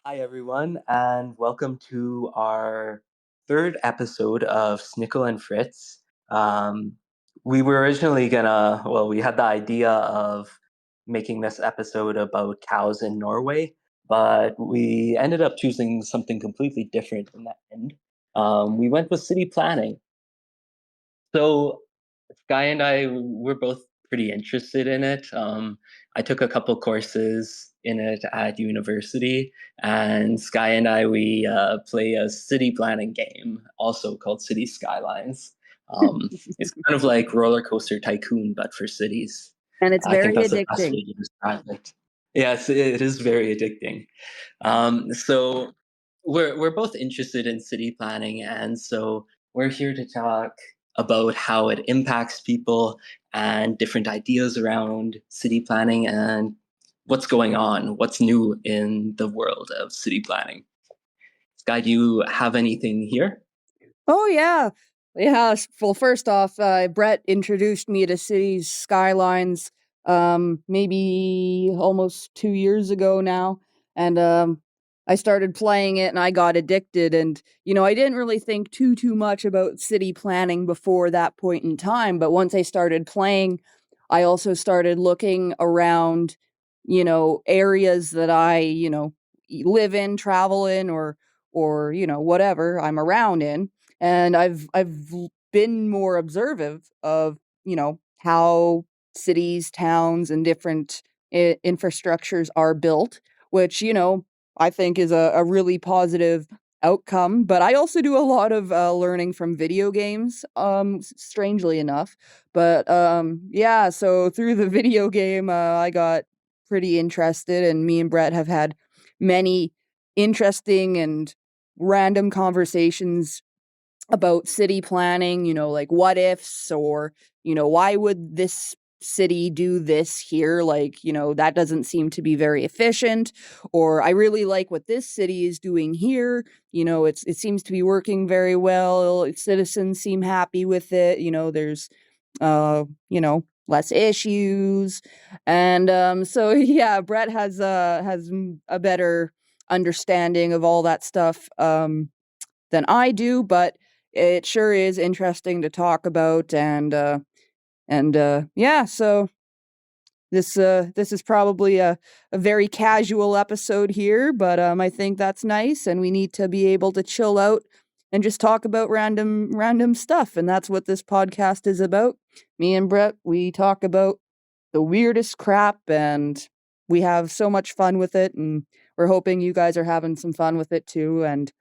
Hi, everyone, and welcome to our third episode of Snickle and Fritz. Um, we were originally we had the idea of making this episode about cows in Norway, but we ended up choosing something completely different in the end. We went with city planning. So Sky and I were both pretty interested in it. I took a couple courses in it at university, and Sky and I we play a city planning game, also called City Skylines. It's kind of like Roller Coaster Tycoon, but for cities. And it's I think very that's the best addicting. way to describe it. Yes, it is very addicting. So we're both interested in city planning, and so we're here to talk about how it impacts people and different ideas around city planning and what's going on, what's new in the world of city planning. Sky, do you have anything here? Oh yeah. Yeah. Well, first off, Brett introduced me to Cities Skylines maybe almost 2 years ago now. And I started playing it and I got addicted. And, I didn't really think too much about city planning before that point in time. But once I started playing, I also started looking around, areas that I, live in, travel in, or whatever I'm around in, and I've been more observant of how cities, towns, and different infrastructures are built, which I think is a really positive outcome. But I also do a lot of learning from video games, strangely enough. But yeah, so through the video game, I got pretty interested, and me and Brett have had many interesting and random conversations about city planning, like what ifs, or, why would this city do this here? Like, that doesn't seem to be very efficient. Or I really like what this city is doing here. It seems to be working very well. Citizens seem happy with it. There's less issues. And so yeah, Brett has a better understanding of all that stuff than I do, but it sure is interesting to talk about. And yeah, so this is probably a very casual episode here, but I think that's nice, and we need to be able to chill out and just talk about random stuff, and that's what this podcast is about. Me and Brett, we talk about the weirdest crap, and we have so much fun with it, and we're hoping you guys are having some fun with it too, and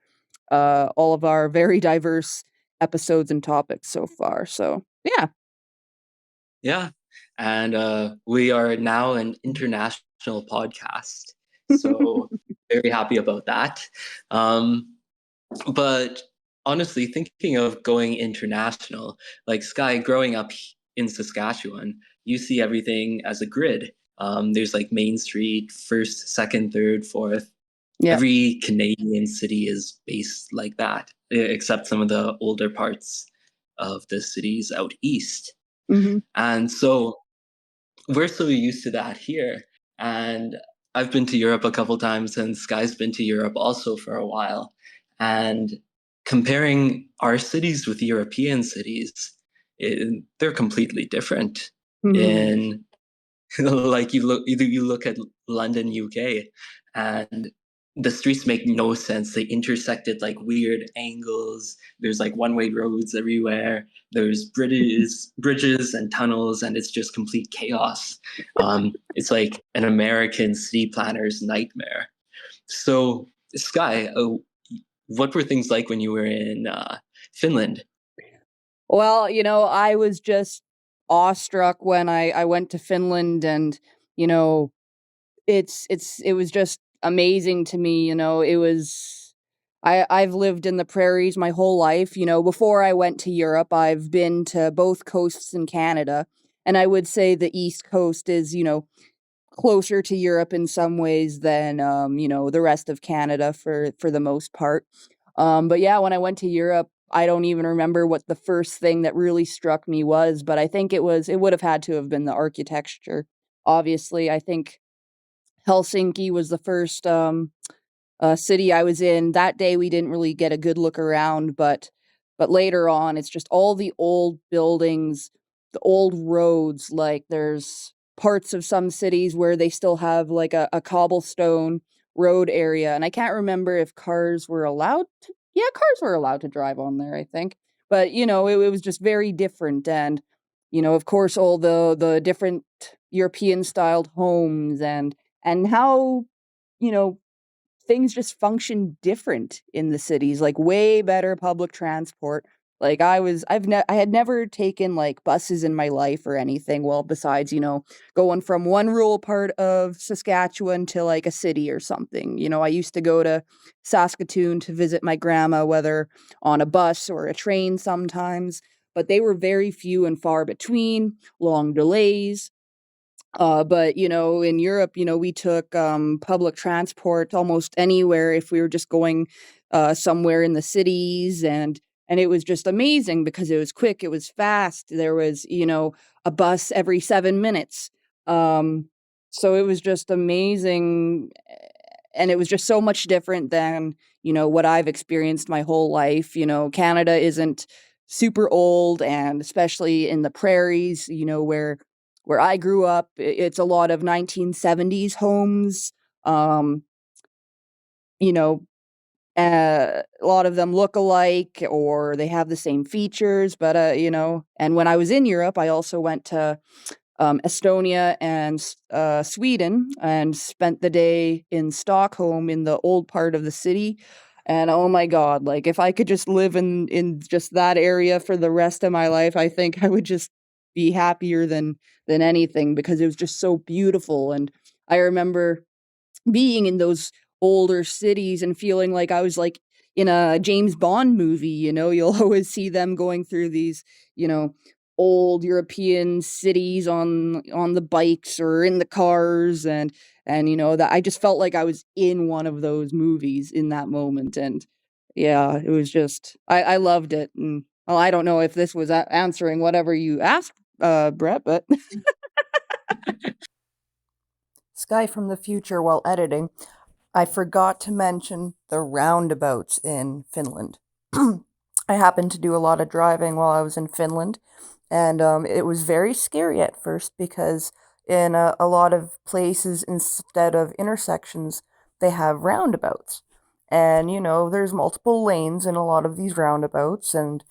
all of our very diverse episodes and topics so far. So, yeah. Yeah. And we are now an international podcast. So very happy about that. Um, But honestly, thinking of going international, like Sky, growing up in Saskatchewan, you see everything as a grid. There's like Main Street, first, second, third, fourth. Yeah. Every Canadian city is based like that, except some of the older parts of the cities out east. Hmm. And so we're so used to that here. And I've been to Europe a couple times, and Sky's been to Europe also for a while. And comparing our cities with European cities, they're completely different. Hmm. In like you look at London, UK, and the streets make no sense. They intersect at like weird angles. There's like one-way roads everywhere. There's bridges and tunnels, and it's just complete chaos. It's like an American city planner's nightmare. So, Sky, what were things like when you were in Finland? Well, I was just awestruck when I went to Finland, and you know, it was just amazing to me. It was I've lived in the prairies my whole life. Before I went to Europe, I've been to both coasts in Canada, and I would say the East Coast is, closer to Europe in some ways than the rest of Canada for the most part. But yeah, when I went to Europe, I don't even remember what the first thing that really struck me was, but I think it would have had to have been the architecture. Obviously, I think Helsinki was the first city I was in. That day we didn't really get a good look around, but later on it's just all the old buildings, the old roads. Like there's parts of some cities where they still have like a cobblestone road area, and I can't remember if cars were allowed to. Yeah, cars were allowed to drive on there, I think. But it was just very different, and of course, all the different European styled homes, and how you know things just function different in the cities, like way better public transport. Like I had never taken like buses in my life or anything. Well, besides, going from one rural part of Saskatchewan to like a city or something. I used to go to Saskatoon to visit my grandma, whether on a bus or a train sometimes, but they were very few and far between, long delays. But in Europe, we took public transport almost anywhere if we were just going somewhere in the cities, and it was just amazing because it was quick, it was fast. There was a bus every 7 minutes. Um, so it was just amazing, and it was just so much different than what I've experienced my whole life. Canada isn't super old, and especially in the prairies, where I grew up, it's a lot of 1970s homes. Um, you know, a lot of them look alike or they have the same features, but and when I was in Europe, I also went to Estonia and Sweden, and spent the day in Stockholm in the old part of the city. And oh my God, like if I could just live in just that area for the rest of my life, I think I would just be happier than anything, because it was just so beautiful. And I remember being in those older cities and feeling like I was like in a James Bond movie. You'll always see them going through these, you know, old European cities on the bikes or in the cars, and that I just felt like I was in one of those movies in that moment. And yeah, it was just I loved it. And well, I don't know if this was answering whatever you asked, Brett, but Sky from the future while editing. I forgot to mention the roundabouts in Finland. I happened to do a lot of driving while I was in Finland, and it was very scary at first because in a lot of places, instead of intersections, they have roundabouts. And there's multiple lanes in a lot of these roundabouts, and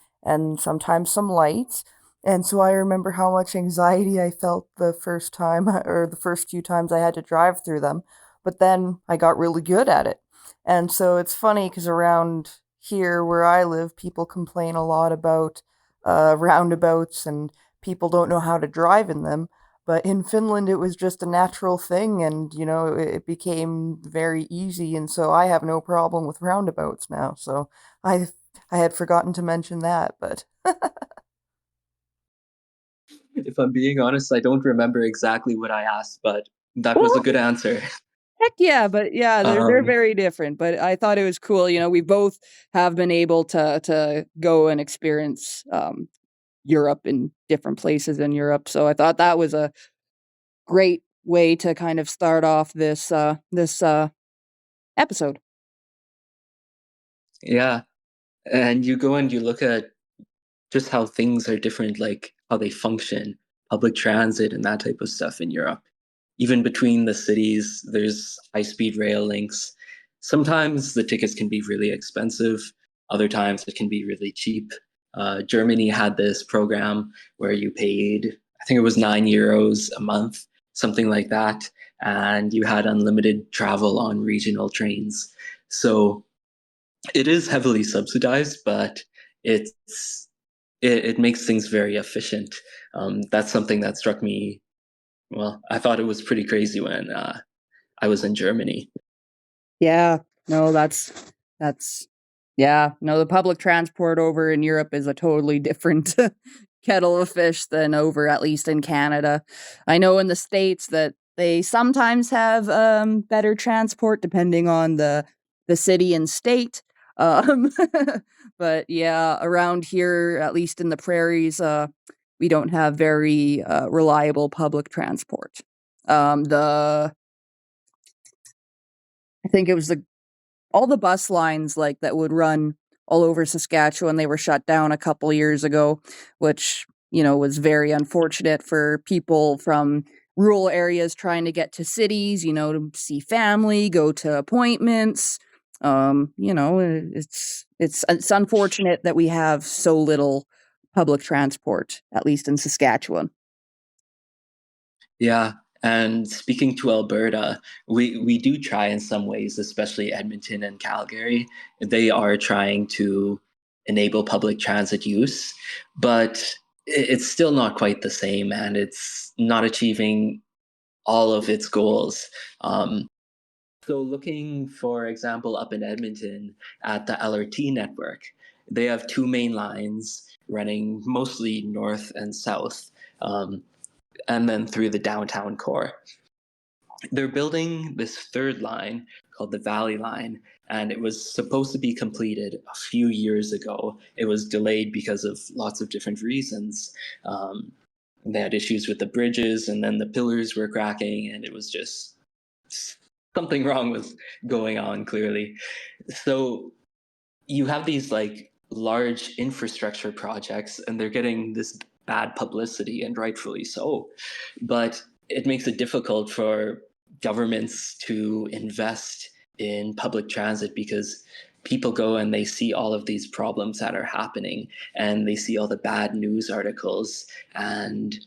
sometimes some lights. And so I remember how much anxiety I felt the first time, or the first few times I had to drive through them. But then I got really good at it. And so it's funny because around here where I live, people complain a lot about roundabouts, and people don't know how to drive in them. But in Finland, it was just a natural thing, and it became very easy. And so I have no problem with roundabouts now. So I I had forgotten to mention that, but If I'm being honest, I don't remember exactly what I asked, but that was a well, good answer. heck yeah. But yeah, they're Um, very different. But I thought it was cool. We both have been able to go and experience Europe in different places in Europe. So I thought that was a great way to kind of start off this episode. yeah, and you go and you look at just how things are different, like how they function, public transit and that type of stuff in Europe. Even between the cities, there's high-speed rail links. Sometimes the tickets can be really expensive. Other times it can be really cheap. Germany had this program where you paid, I think it was €9 a month, something like that, and you had unlimited travel on regional trains. So it is heavily subsidized, but it's it makes things very efficient. That's something that struck me. Well, I thought it was pretty crazy when I was in Germany. Yeah, no, that's yeah, no, the public transport over in Europe is a totally different kettle of fish than over at least in Canada. I know in the States that they sometimes have better transport depending on the city and state. Um but yeah, around here, at least in the prairies, we don't have very reliable public transport. The I think it was all the bus lines like that would run all over Saskatchewan, they were shut down a couple years ago, which, was very unfortunate for people from rural areas trying to get to cities, to see family, go to appointments. It's unfortunate that we have so little public transport, at least in Saskatchewan. Yeah, and speaking to Alberta, we do try in some ways, especially Edmonton and Calgary. They are trying to enable public transit use, but it's still not quite the same, and it's not achieving all of its goals. Um, so, looking, for example, up in Edmonton at the LRT network, they have two main lines running mostly north and south. And then through the downtown core. They're building this third line called the Valley Line, and it was supposed to be completed a few years ago. It was delayed because of lots of different reasons. Um, they had issues with the bridges, and then the pillars were cracking, and it was just something wrong was going on clearly. So you have these like large infrastructure projects and they're getting this bad publicity, and rightfully so, but it makes it difficult for governments to invest in public transit because people go and they see all of these problems that are happening and they see all the bad news articles, and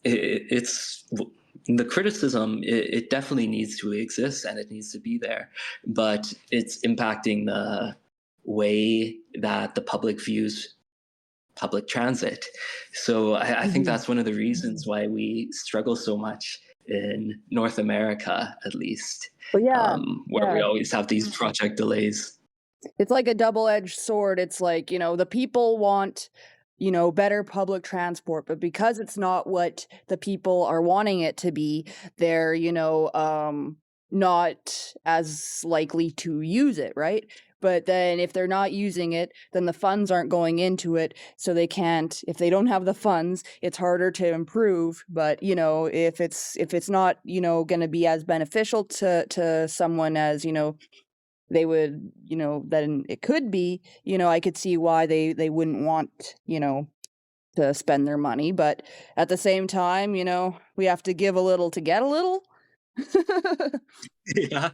it's the criticism, it definitely needs to exist and it needs to be there, but it's impacting the way that the public views public transit. So I think Mhm. that's one of the reasons why we struggle so much in North America, at least, But yeah, where we yeah. always have these project delays. It's like a double-edged sword. It's like, the people want, better public transport, but because it's not what the people are wanting it to be, they're, not as likely to use it, right? But then if they're not using it, then the funds aren't going into it, so they can't, if they don't have the funds, it's harder to improve. But, if it's not, going to be as beneficial to someone as, they would, then it could be, I could see why they wouldn't want, to spend their money. But at the same time, we have to give a little to get a little. Yeah,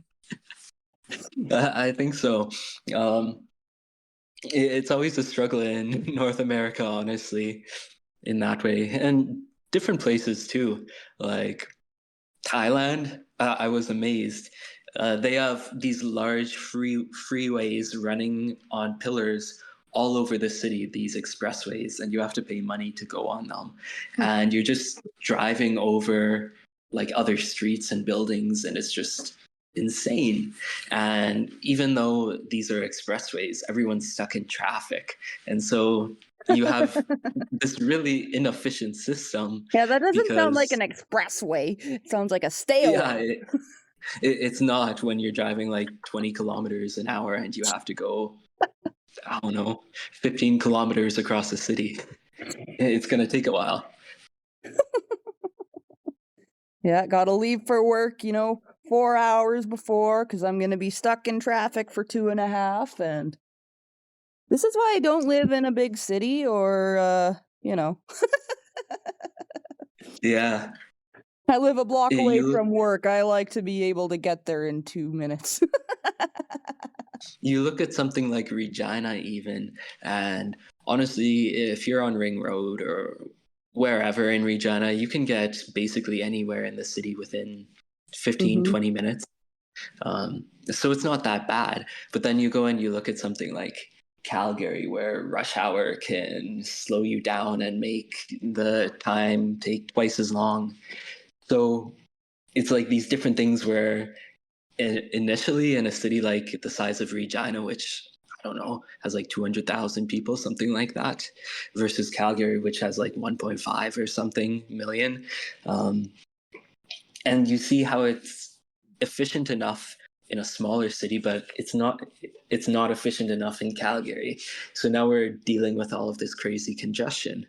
I think so. Um, it's always a struggle in North America, honestly, in that way, and different places too. Like Thailand, I was amazed. They have these large freeways running on pillars all over the city, these expressways, and you have to pay money to go on them. And you're just driving over like other streets and buildings, and it's just insane. And even though these are expressways, everyone's stuck in traffic. And so you have this really inefficient system Yeah, that doesn't sound like because an expressway. It sounds like a stay yeah, away. it's not when you're driving like 20 kilometers an hour and you have to go, I don't know, 15 kilometers across the city. It's going to take a while. Yeah, gotta leave for work, 4 hours before because I'm gonna be stuck in traffic for 2.5. And this is why I don't live in a big city or, Yeah. I live a block away You from work. I like to be able to get there in 2 minutes. you look at something like Regina even, and honestly, if you're on Ring Road or wherever in Regina, you can get basically anywhere in the city within 15, Mhm. 20 minutes. So it's not that bad. But then you go and you look at something like Calgary, where rush hour can slow you down and make the time take twice as long. So it's like these different things where initially in a city like the size of Regina, which I don't know, has like 200,000 people, something like that, versus Calgary, which has like 1.5 or something million. Um, and you see how it's efficient enough in a smaller city, but it's not efficient enough in Calgary. So now we're dealing with all of this crazy congestion.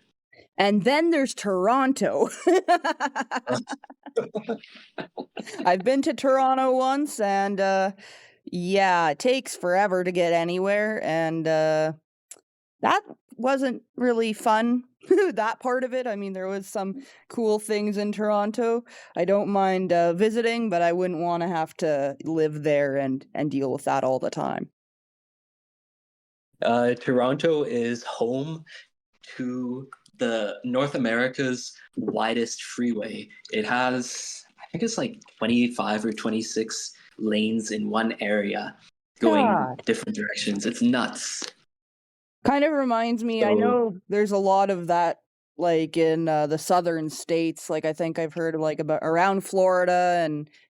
And then there's Toronto. I've been to Toronto once, and Yeah, it takes forever to get anywhere, and that wasn't really fun. That part of it. I mean, there was some cool things in Toronto. I don't mind visiting, but I wouldn't want to have to live there and deal with that all the time. Toronto is home to the North America's widest freeway. It has, I think it's like 25 or 26 lanes in one area going God. different directions. It's nuts. Kind of reminds me, I So, know there's a lot of that like in the southern states. Like I think I've heard like about around Florida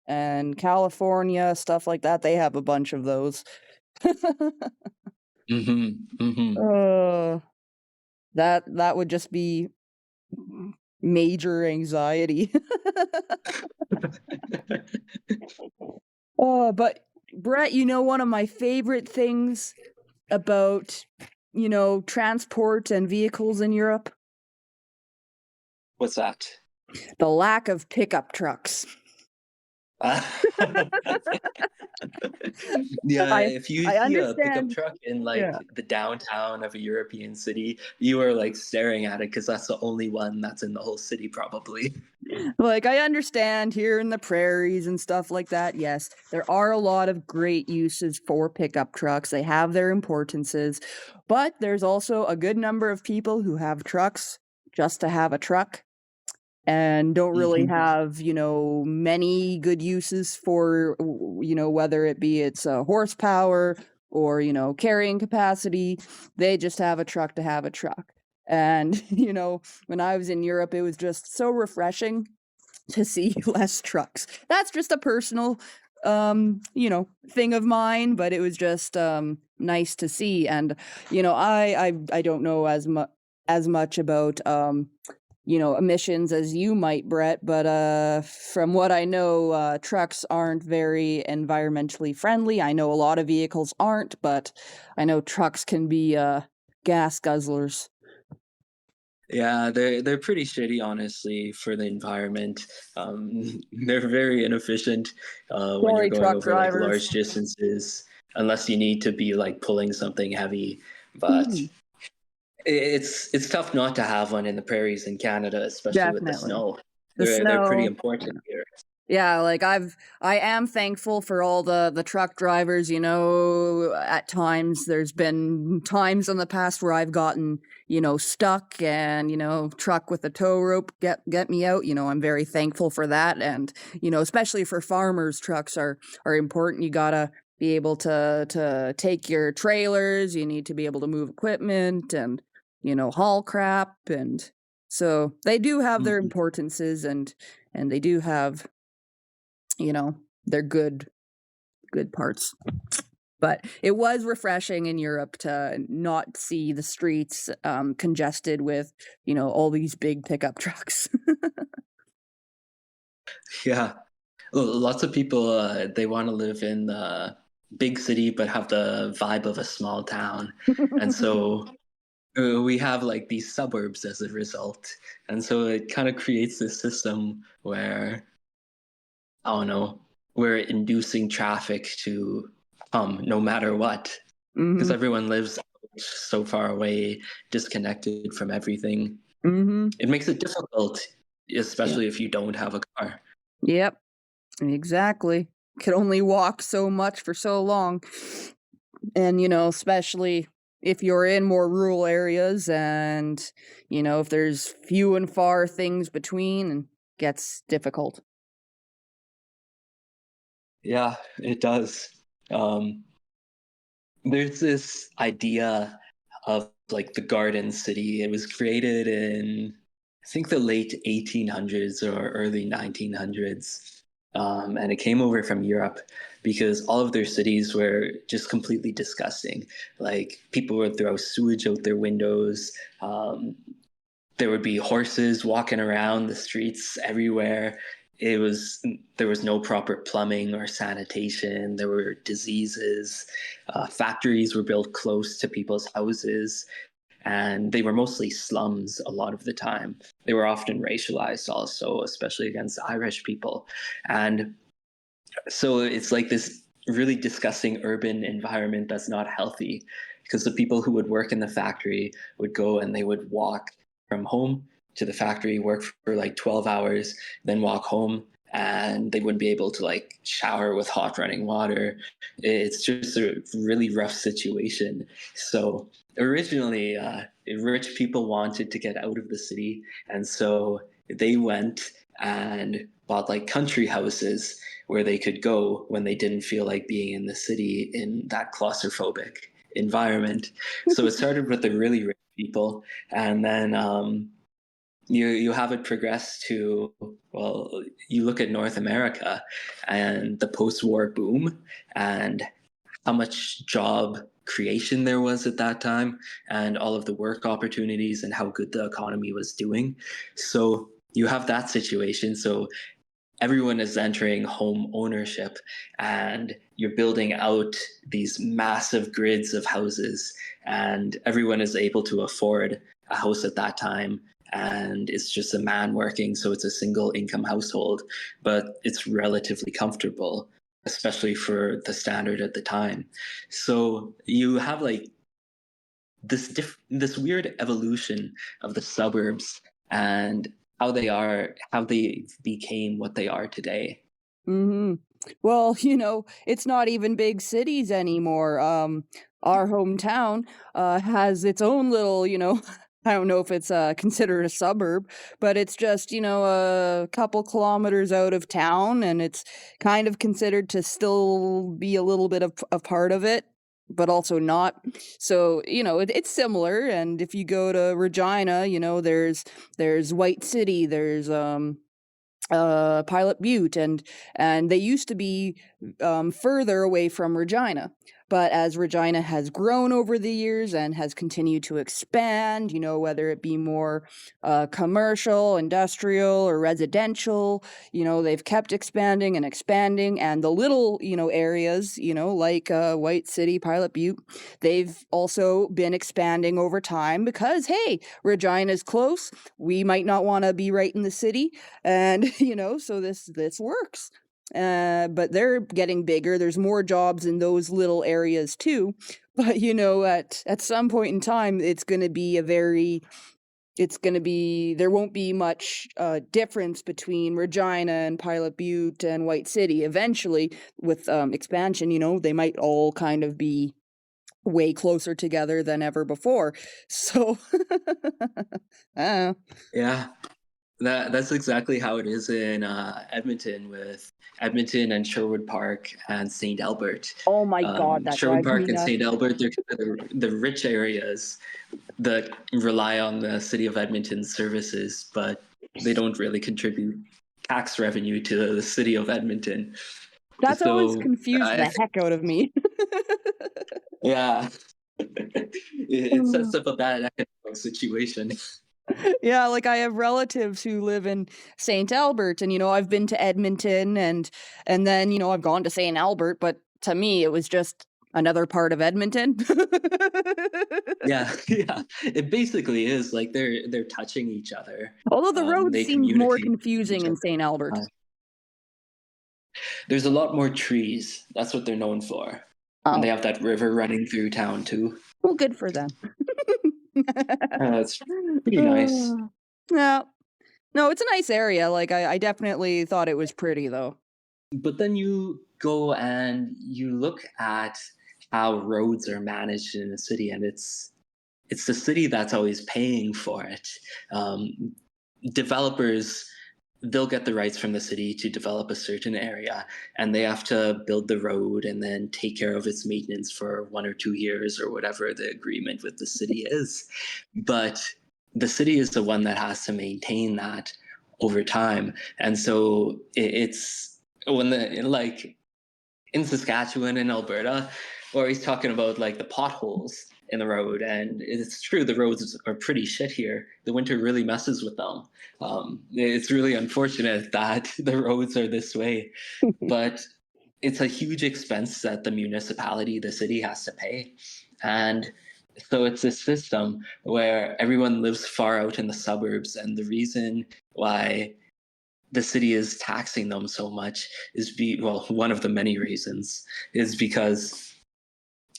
and California, stuff like that. They have a bunch of those. mhm. uh that would just be major anxiety. Oh, but Brett, one of my favorite things about, transport and vehicles in Europe, What's that? the lack of pickup trucks. Uh, yeah, I if you I see a pickup understand. truck in Yeah. like the downtown of a European city, you are like staring at it because that's the only one that's in the whole city, probably. Like, I understand here in the prairies and stuff like that. Yes, there are a lot of great uses for pickup trucks. They have their importances, but there's also a good number of people who have trucks just to have a truck and don't really Mhm, have, many good uses for, whether it be it's horsepower or, carrying capacity. They just have a truck to have a truck. And, when I was in Europe, it was just so refreshing to see less trucks. That's just a personal thing of mine, but it was just nice to see. And I don't know as much about emissions as you might, Brett, but from what I know, trucks aren't very environmentally friendly. I know a lot of vehicles aren't, but I know trucks can be gas guzzlers. yeah, they're pretty shitty, honestly, for the environment. They're very inefficient when you're Sorry, going truck over like drivers. large distances, unless you need to be like pulling something heavy. But Mhm. it's tough not to have one in the prairies in Canada, especially with the Definitely. snow. The They're pretty snow. important here. Yeah, like I am thankful for all the truck drivers, at times there's been times in the past where I've gotten, stuck and, truck with a tow rope get me out. I'm very thankful for that. And, especially for farmers, trucks are important. You gotta be able to take your trailers, you need to be able to move equipment and, haul crap. And so they do have their Mhm. importances and they do have you know, they're good parts. But it was refreshing in Europe to not see the streets congested with, all these big pickup trucks. Yeah, lots of people they want to live in the big city but have the vibe of a small town, and so we have like these suburbs as a result, and so it kind of creates this system where I don't know, we're inducing traffic to come no matter what, because Mhm. everyone lives so far away, disconnected from everything. Mhm. It makes it difficult, Yeah. especially if you don't have a car. Yep. Exactly. Could only walk so much for so long. And, especially if you're in more rural areas and, if there's few and far things between, gets difficult. Yeah, it does. Um, there's this idea of like the garden city. It was created in, I think, the late 1800s or early 1900s. And it came over from Europe because all of their cities were just completely disgusting. Like people would throw sewage out their windows. There would be horses walking around the streets everywhere. It was There was no proper plumbing or sanitation. There were diseases. Factories were built close to people's houses, and they were mostly slums a lot of the time. They were often racialized, also, especially against Irish people, and so it's like this really disgusting urban environment that's not healthy, because the people who would work in the factory would go and they would walk from home to the factory, work for like 12 hours, then walk home, and they wouldn't be able to like shower with hot running water. It's just a really rough situation. So originally, rich people wanted to get out of the city, and so they went and bought like country houses where they could go when they didn't feel like being in the city in that claustrophobic environment. So it started with the really rich people, and then you have it progress to, well, you look at North America and the post-war boom and how much job creation there was at that time and all of the work opportunities and how good the economy was doing. So you have that situation. So everyone is entering home ownership and you're building out these massive grids of houses, and everyone is able to afford a house at that time, and it's just a man working, so it's a single income household, but it's relatively comfortable, especially for the standard at the time. So you have like this weird evolution of the suburbs and how they became what they are today. Mhm. Well, it's not even big cities anymore. Our hometown, has its own little, I don't know if it's, considered a suburb, but it's just, a couple kilometers out of town, and it's kind of considered to still be a little bit of a part of it, but also not. So, it's similar, and if you go to Regina, there's White City, there's, Pilot Butte, and they used to be further away from Regina. But as Regina has grown over the years and has continued to expand, whether it be more commercial, industrial, or residential, they've kept expanding and expanding. And the little, areas, like White City, Pilot Butte, they've also been expanding over time because, hey, Regina's close. We might not want to be right in the city, and so this works. But they're getting bigger. There's more jobs in those little areas too. But at some point in time, there won't be much difference between Regina and Pilot Butte and White City. Eventually, with expansion, they might all kind of be way closer together than ever before. So, uh, Yeah, that's exactly how it is in Edmonton, with Edmonton and Sherwood Park and St. Albert. oh my God, that Sherwood drives Park me and nuts. St. Albert, they're kind of the rich areas that rely on the city of Edmonton's services, but they don't really contribute tax revenue to the city of Edmonton. That's always So confused I the heck out of me. yeah, it sets up a bad economic situation. Yeah, like I have relatives who live in St. Albert, and I've been to Edmonton, and then I've gone to St. Albert, but to me it was just another part of Edmonton. Yeah, yeah. It basically is like they're touching each other. Although the roads They seemed more communicate with confusing each in other. St. Albert. There's a lot more trees. That's what they're known for, and they Oh, have that river running through town too. well, good for them. It's pretty nice. Uh, no, no, it's a nice area. Like I definitely thought it was pretty though. But then you go and you look at how roads are managed in a city, and it's the city that's always paying for it. Um, Developers, they'll get the rights from the city to develop a certain area, and they have to build the road and then take care of its maintenance for 1 or 2 years or whatever the agreement with the city is. But the city is the one that has to maintain that over time, and so it's when the like in Saskatchewan and Alberta, where he's talking about like the potholes in the road, and it's true the roads are pretty shit here. The winter really messes with them. It's really unfortunate that the roads are this way, but it's a huge expense that the municipality, the city, has to pay, and so it's this system where everyone lives far out in the suburbs, and the reason why the city is taxing them so much one of the many reasons is because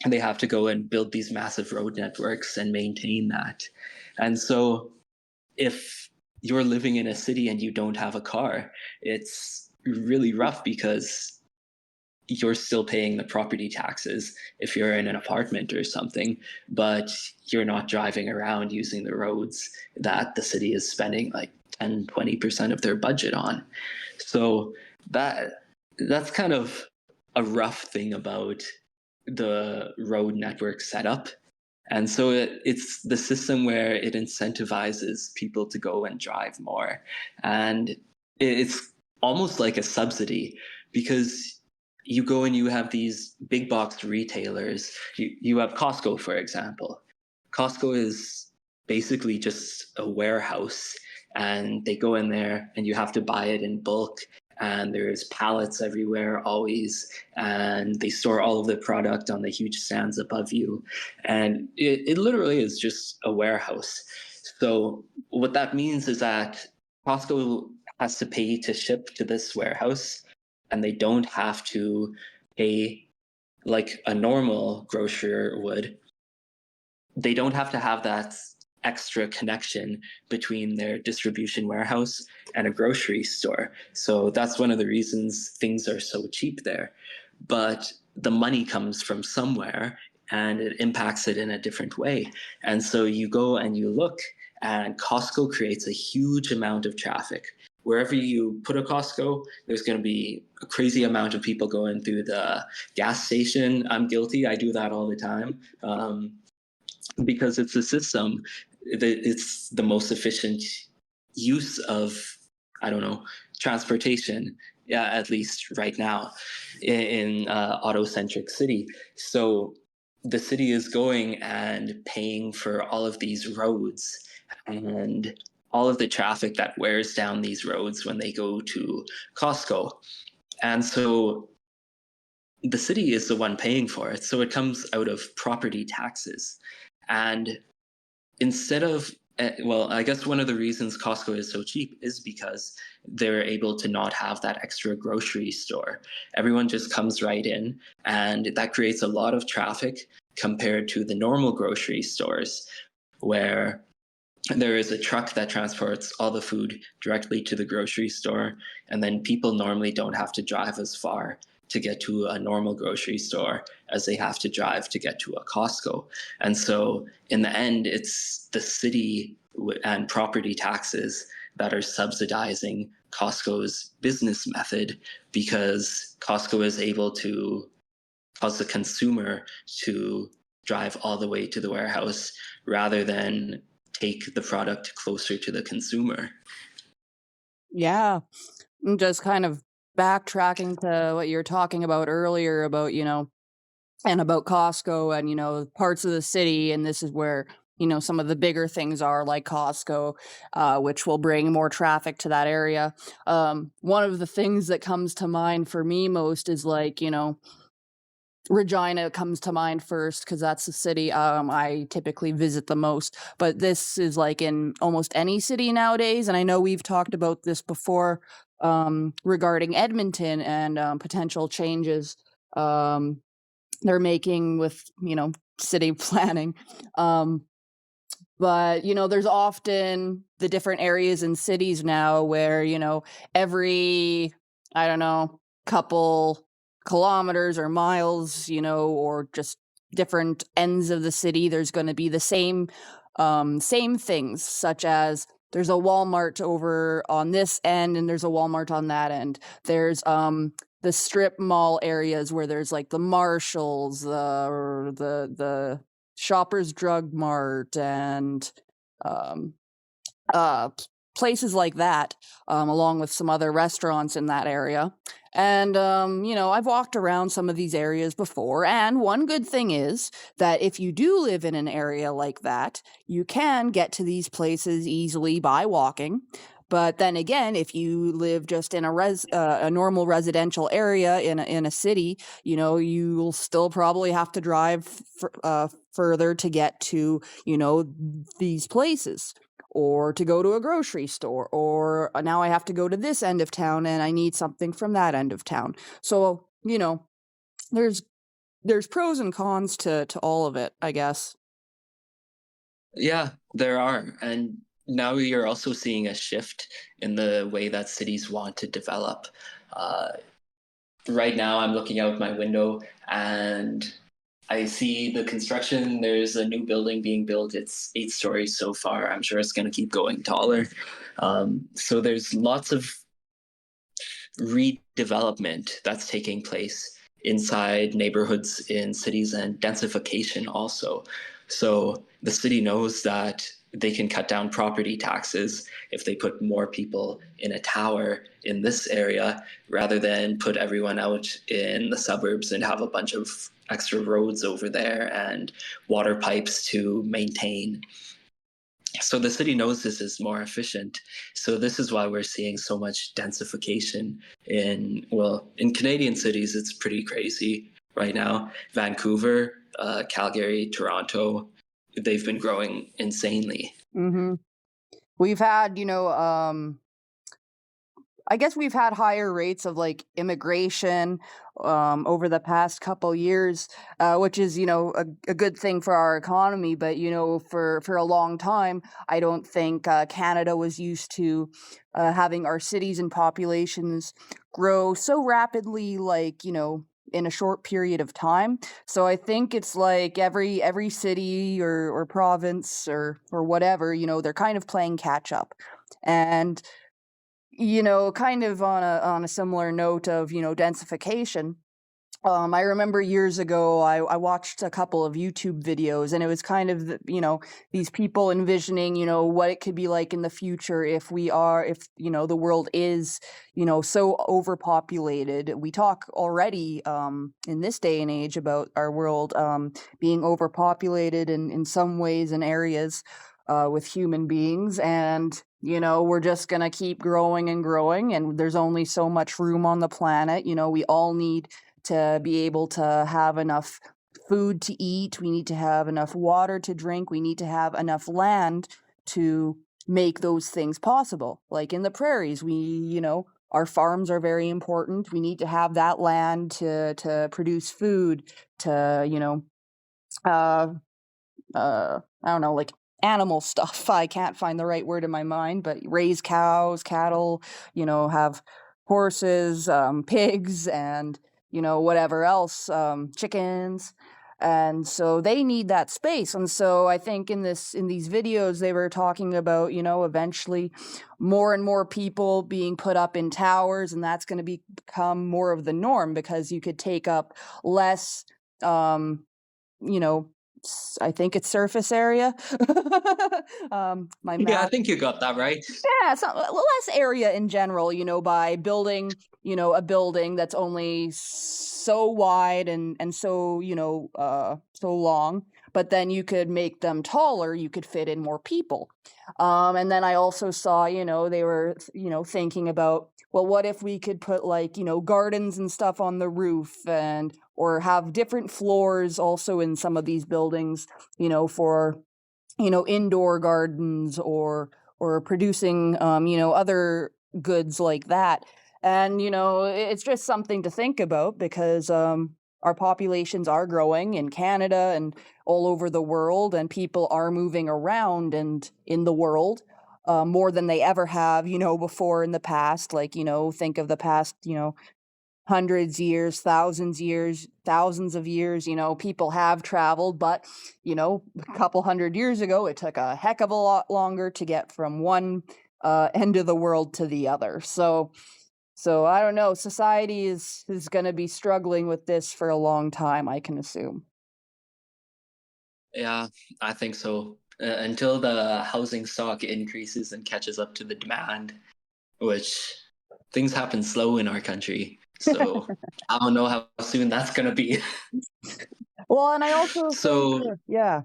they have to go and build these massive road networks and maintain that. And so if you're living in a city and you don't have a car, it's really rough because you're still paying the property taxes if you're in an apartment or something, but you're not driving around using the roads that the city is spending like 10-20% of their budget on. So that's kind of a rough thing about the road network setup. And so it's the system where it incentivizes people to go and drive more. And it's almost like a subsidy because you go and you have these big box retailers. You have Costco, for example. Costco is basically just a warehouse, and they go in there and you have to buy it in bulk. And there's pallets everywhere always, and they store all of the product on the huge stands above you. And it literally is just a warehouse. So what that means is that Costco has to pay to ship to this warehouse, and they don't have to pay like a normal grocer would. They don't have to have that extra connection between their distribution warehouse and a grocery store. So that's one of the reasons things are so cheap there. But the money comes from somewhere and it impacts it in a different way. And so you go and you look, and Costco creates a huge amount of traffic. Wherever you put a Costco, there's going to be a crazy amount of people going through the gas station. I'm guilty. I do that all the time. Because it's a system that it's the most efficient use of, I don't know, transportation, yeah, at least right now in auto-centric city. So the city is going and paying for all of these roads and all of the traffic that wears down these roads when they go to Costco. And so the city is the one paying for it. So it comes out of property taxes. And instead of, well, I guess one of the reasons Costco is so cheap is because they're able to not have that extra grocery store. Everyone just comes right in, and that creates a lot of traffic compared to the normal grocery stores where there is a truck that transports all the food directly to the grocery store, and then people normally don't have to drive as far to get to a normal grocery store as they have to drive to get to a Costco. And so in the end, it's the city and property taxes that are subsidizing Costco's business method, because Costco is able to cause the consumer to drive all the way to the warehouse rather than take the product closer to the consumer. Yeah. Just kind of backtracking to what you were talking about earlier about, and about Costco and, parts of the city. And this is where, some of the bigger things are like Costco, which will bring more traffic to that area. One of the things that comes to mind for me most is like, Regina comes to mind first because that's the city I typically visit the most. But this is like in almost any city nowadays. And I know we've talked about this before regarding Edmonton and potential changes they're making with, city planning. But, there's often the different areas in cities now where, every, I don't know, couple kilometers or miles, or just different ends of the city, there's going to be the same things, such as there's a Walmart over on this end and there's a Walmart on that end. There's the strip mall areas where there's like the Marshalls, the Shoppers Drug Mart, and um, places like that, along with some other restaurants in that area. And, I've walked around some of these areas before. And one good thing is that if you do live in an area like that, you can get to these places easily by walking. But then again, if you live just in a normal residential area in a city, you'll still probably have to drive further to get to, these places. or to go to a grocery store, or now I have to go to this end of town and I need something from that end of town. So, there's there's pros and cons to all of it, I guess. Yeah, there are. And now you're also seeing a shift in the way that cities want to develop. Uh, right now, I'm looking out my window and I see the construction. There's a new building being built. It's 8 stories so far. I'm sure it's going to keep going taller. So there's lots of redevelopment that's taking place inside neighborhoods in cities and densification also. So the city knows that they can cut down property taxes if they put more people in a tower in this area rather than put everyone out in the suburbs and have a bunch of extra roads over there and water pipes to maintain. So the city knows this is more efficient. So this is why we're seeing so much densification in Canadian cities. It's pretty crazy right now. Vancouver, Calgary, Toronto, they've been growing insanely. Hmm. We've had, I guess we've had higher rates of like immigration over the past couple years, which is a good thing for our economy. But for a long time, I don't think Canada was used to having our cities and populations grow so rapidly, like in a short period of time. So I think it's like every city or province or whatever, they're kind of playing catch up. And kind of on a similar note of, densification. I remember years ago, I watched a couple of YouTube videos, and it was kind of, these people envisioning, what it could be like in the future if the world is, so overpopulated. We talk already in this day and age about our world being overpopulated in some ways and areas with human beings. And, we're just going to keep growing and growing, and there's only so much room on the planet. We all need to be able to have enough food to eat. We need to have enough water to drink. We need to have enough land to make those things possible. Like in the prairies, our farms are very important. We need to have that land to produce food, to, I don't know, like animal stuff. I can't find the right word in my mind, but raise cows, cattle, have horses, pigs, and, whatever else, chickens. And so they need that space. And so I think in these videos, they were talking about, eventually more and more people being put up in towers, and that's going to become more of the norm because you could take up less, you know, I think it's surface area. My Yeah, I math. think you got that right. Yeah, it's not, less area in general, by building, a building that's only so wide and so, so long, but then you could make them taller, you could fit in more people. And then I also saw, they were, thinking about, well, what if we could put like, gardens and stuff on the roof or have different floors also in some of these buildings, for, indoor gardens or producing, other goods like that. And, it's just something to think about because our populations are growing in Canada and all over the world, and people are moving around and in the world more than they ever have, before in the past. Like, think of the past, hundreds years, thousands of years, people have traveled, but, a couple hundred years ago, it took a heck of a lot longer to get from one end of the world to the other. So I don't know, society is going to be struggling with this for a long time, I can assume. Yeah, I think so. Until the housing stock increases and catches up to the demand, which things happen slow in our country. So I don't know how soon that's going to be. Well, and I also think, So yeah.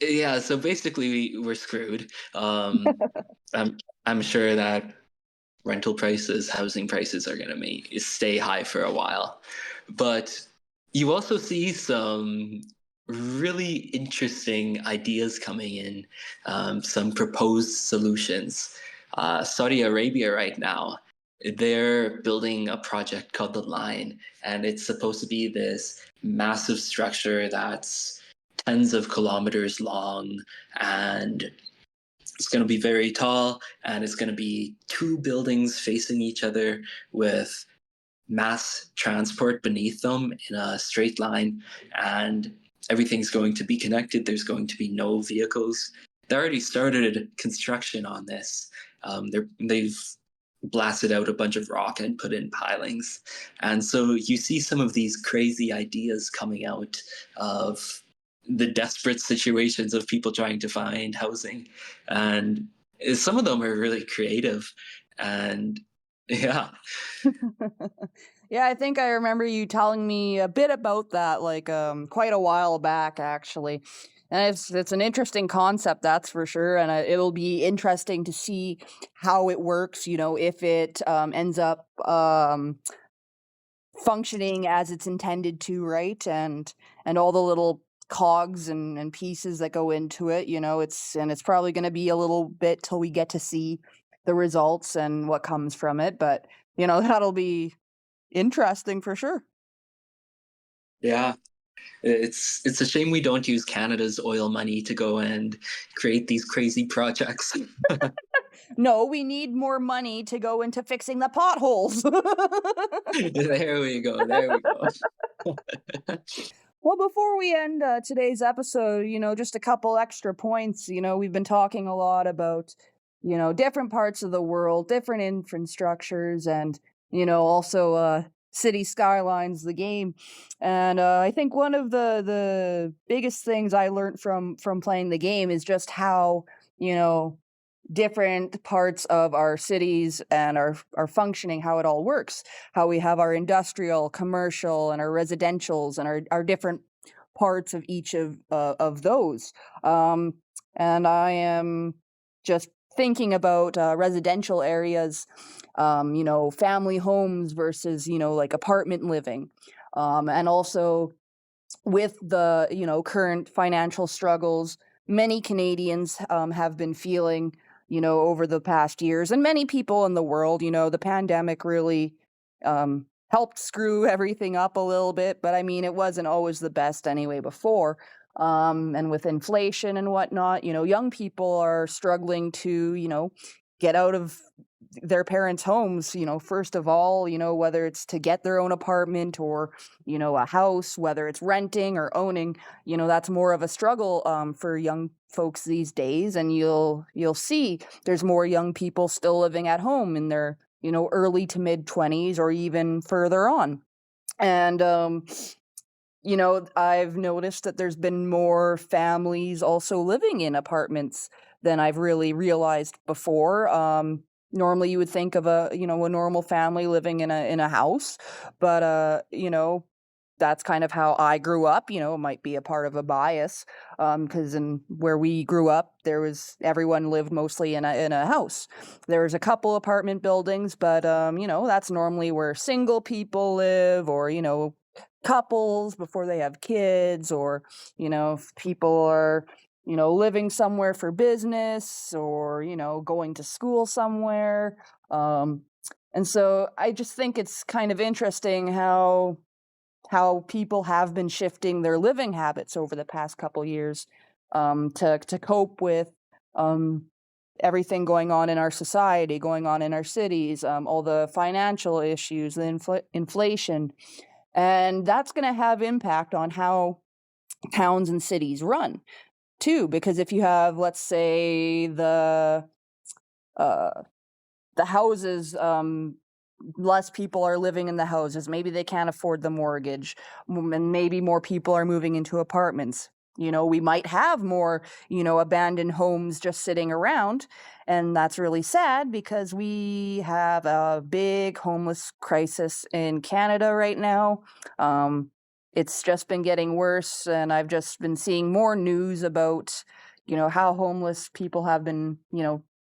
yeah, so basically we're screwed. I'm I'm sure that rental prices, housing prices are going to stay high for a while. But you also see some really interesting ideas coming in, some proposed solutions. Saudi Arabia right now, they're building a project called the Line, and it's supposed to be this massive structure that's tens of kilometers long, and it's going to be very tall, and it's going to be two buildings facing each other with mass transport beneath them in a straight line, and everything's going to be connected. There's going to be no vehicles. They already started construction on this. They've blasted out a bunch of rock and put in pilings. And so you see some of these crazy ideas coming out of the desperate situations of people trying to find housing. And some of them are really creative. And yeah, Yeah, I think I remember you telling me a bit about that, quite a while back, actually. And it's an interesting concept, that's for sure. And it'll be interesting to see how it works. If it ends up functioning as it's intended to, right? And all the little cogs and pieces that go into it. It's probably going to be a little bit till we get to see the results and what comes from it. But that'll be interesting for sure. yeah. It's a shame we don't use Canada's oil money to go and create these crazy projects. No, we need more money to go into fixing the potholes. There we go. There we go. Well, before we end today's episode, just a couple extra points. We've been talking a lot about, different parts of the world, different infrastructures, and, also city skylines, the game. And I think one of the biggest things I learned from playing the game is just how, you know, different parts of our cities and our functioning, how it all works, how we have our industrial, commercial, and our residentials, and our different parts of each of those. Um, and I am just thinking about residential areas, family homes versus like apartment living, and also with the current financial struggles many Canadians have been feeling over the past years, and many people in the world. The pandemic really helped screw everything up a little bit, but I mean it wasn't always the best anyway before. And with inflation and whatnot, young people are struggling to get out of their parents' homes, first of all, whether it's to get their own apartment or, a house, whether it's renting or owning, that's more of a struggle for young folks these days. And you'll see there's more young people still living at home in their, early to mid 20s or even further on. And I've noticed that there's been more families also living in apartments than I've really realized before. Normally you would think of a normal family living in a house, but that's kind of how I grew up. It might be a part of a bias, because in where we grew up, everyone lived mostly in a house. There's a couple apartment buildings, but that's normally where single people live, or couples before they have kids, or if people are living somewhere for business, or going to school somewhere. And so I just think it's kind of interesting how people have been shifting their living habits over the past couple years, to cope with everything going on in our society, going on in our cities, all the financial issues, the inflation. And that's going to have impact on how towns and cities run too, because if you have, let's say, uh, the houses, less people are living in the houses. Maybe they can't afford the mortgage, and maybe more people are moving into apartments. We might have more, abandoned homes just sitting around. And that's really sad because we have a big homeless crisis in Canada right now. It's just been getting worse. And I've just been seeing more news about, how homeless people have been,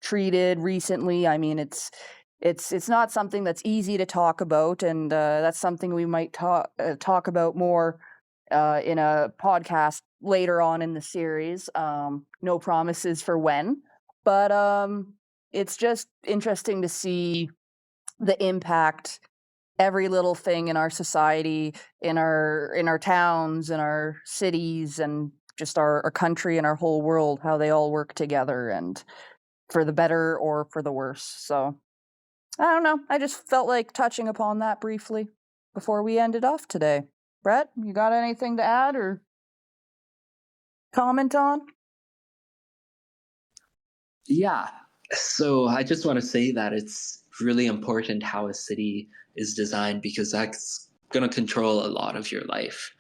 treated recently. I mean, it's not something that's easy to talk about, and that's something we might talk about more in a podcast later on in the series. No promises for when, but it's just interesting to see the impact every little thing in our society, in our towns, in our cities, and just our country and our whole world, how they all work together, and for the better or for the worse. So I don't know. I just felt like touching upon that briefly before we ended off today. Brett, you got anything to add or comment on? Yeah. So I just want to say that it's really important how a city is designed because that's going to control a lot of your life.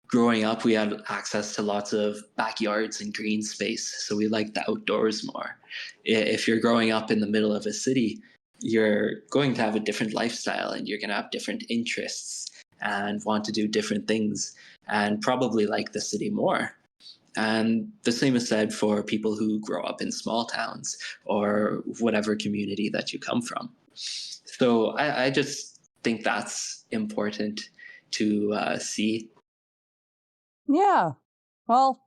Growing up, we had access to lots of backyards and green space, so we like the outdoors more. If you're growing up in the middle of a city, you're going to have a different lifestyle and you're going to have different interests and want to do different things and probably like the city more. And the same is said for people who grow up in small towns or whatever community that you come from. So I just think that's important to see. Yeah. Well,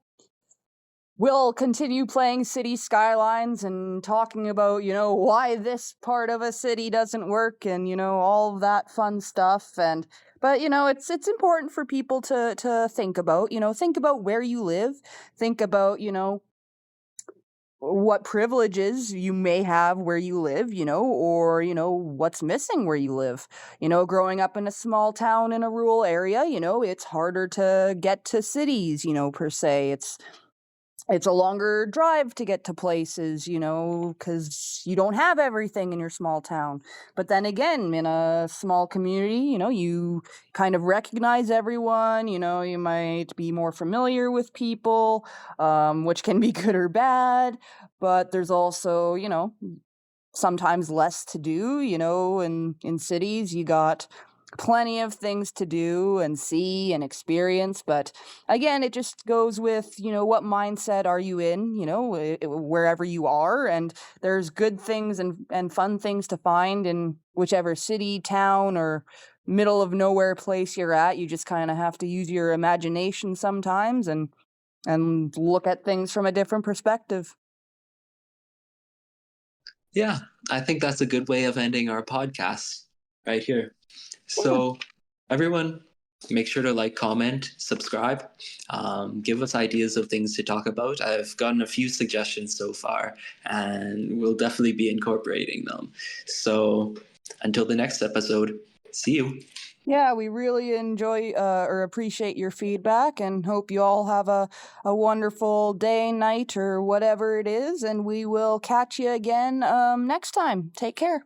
we'll continue playing City Skylines and talking about, why this part of a city doesn't work and, all of that fun stuff. But it's important for people to think about, think about where you live, think about, what privileges you may have where you live, or, what's missing where you live. Growing up in a small town in a rural area, it's harder to get to cities, per se. It's a longer drive to get to places, because you don't have everything in your small town. But then again, in a small community, you kind of recognize everyone, you might be more familiar with people, which can be good or bad. But there's also, sometimes less to do, in cities. You got plenty of things to do and see and experience, but again, it just goes with, what mindset are you in, wherever you are, and there's good things and fun things to find in whichever city, town, or middle of nowhere place you're at. You just kind of have to use your imagination sometimes and look at things from a different perspective. Yeah, I think that's a good way of ending our podcast right here. Yeah. So, everyone, make sure to like, comment, subscribe, give us ideas of things to talk about. I've gotten a few suggestions so far, and we'll definitely be incorporating them. So, until the next episode, see you. Yeah, we really enjoy or appreciate your feedback and hope you all have a wonderful day, night, or whatever it is. And we will catch you again next time. Take care.